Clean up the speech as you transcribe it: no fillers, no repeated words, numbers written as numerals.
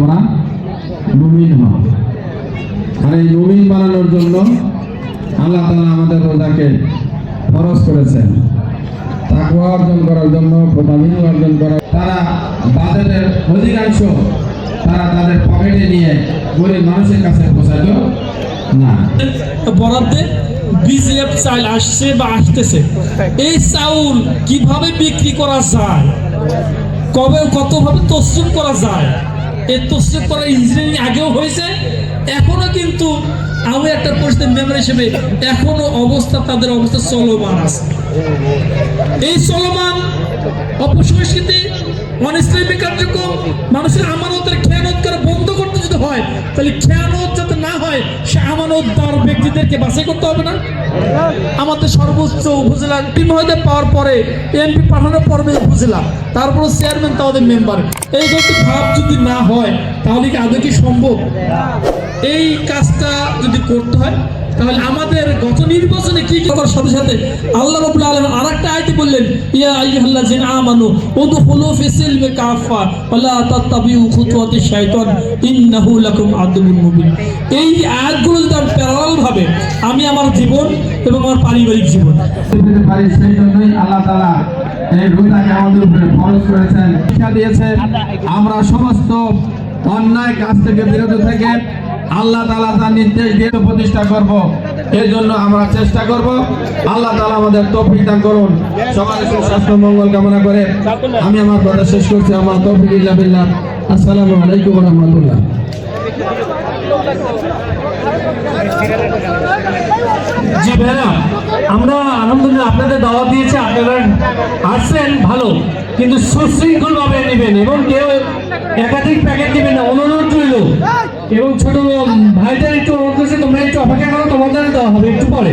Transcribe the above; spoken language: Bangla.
তোমরা মুমিন হও। আর এই মুমিন বানানোর জন্য আল্লাহ তাআলা আমাদের রোজাকে ফরজ করেছেন, তাকওয়া অর্জন করার জন্য, প্রতিদিন অর্জন করার। তারা বাজারের অধিকাংশ তারা তাদের পকেটে নিয়ে গরিব মানুষের কাছে পৌঁছাতো না। বরাদ্দে বিজিএফ চাল আসছে বা আসতেছে, এই চাউল কিভাবে বিক্রি করা যায়, কবে কতভাবে তসরুপ করা যায়, এই তসরুপ করার ইঞ্জিনিয়ারিং আগেও হয়েছে, এখনো কিন্তু আমি একটা পরিস্থিতি মেম্বার হিসেবে এখনো অবস্থা তাদের অবস্থা চলমান আছে। এই চলমান অপসংস্কৃতি, অনিসলামী কার্যক্রম, মানুষের আমানতের খেয়ানত করা বন্ধ করতে যদি হয়, তাহলে খেয়ানত যাতে না হয় সে আমানতদার ব্যক্তিদেরকে বাছাই করতে হবে না। আমাদের সর্বোচ্চ উপজেলা টিম হয়তো পাওয়ার পরে এমপি পাঠানোর পর্বে উপজেলা, তারপর চেয়ারম্যান তাদের মেম্বার, এই যদি ভাব যদি না হয় তাহলে কি আদৌ কি সম্ভব? এই কাজটা যদি করতে হয় তাহলে আমাদের গত নির্বাচনে কি করার সাথে সাথে আল্লাহ রাব্বুল আলামিন আরেকটা আয়াতে বললেন, ইয়া আইয়ুহাল্লাযিনা আমানু উদখুলু ফিস-সিলমি কাফা ওয়া লা তাত্তাবিউ খুতুওয়াতিশ শাইতান ইন্নাহু লাকুম আদুউন মুবিন। এই আয়াতগুলো যদি আমি প্যারালাল ভাবে আমি আমার জীবন এবং আমার পারিবারিক জীবন সেই জন্যই আল্লাহ তাআলা এই রোজাকে আমাদের উপরে ফরজ করেছেন, শিক্ষা দিয়েছেন। আমরা সমস্ত অন্যায় কাজ থেকে বিরত থেকে আল্লাহ তাআলা তার নির্দেশ দিয়ে প্রতিষ্ঠা করব, এর জন্য আমরা চেষ্টা করব। আল্লাহ তাআলা আমাদের তৌফিক দান করুন। সবার সুস্বাস্থ্য মঙ্গল কামনা করে আমি আমার কথা শেষ করছি। আমার তৌফিক ইল্লা বিল্লাহ। আসসালামু আলাইকুম ওয়া রাহমাতুল্লাহ। জি ভাইয়া, আমরা আলহামদুলিল্লাহ আপনাদের দাওয়াত দিয়েছি, আপনারা আসছেন ভালো, কিন্তু সুশৃঙ্খল ভাবে নেবেন এবং কেউ একাধিক প্যাকেট নেবেন না, অনুরোধ রইল। এবং ছোট ভাইদের একটু অনুরোধ করছি, তোমরা একটু অপেক্ষা করো, তোমাদের দেওয়া হবে একটু পরে।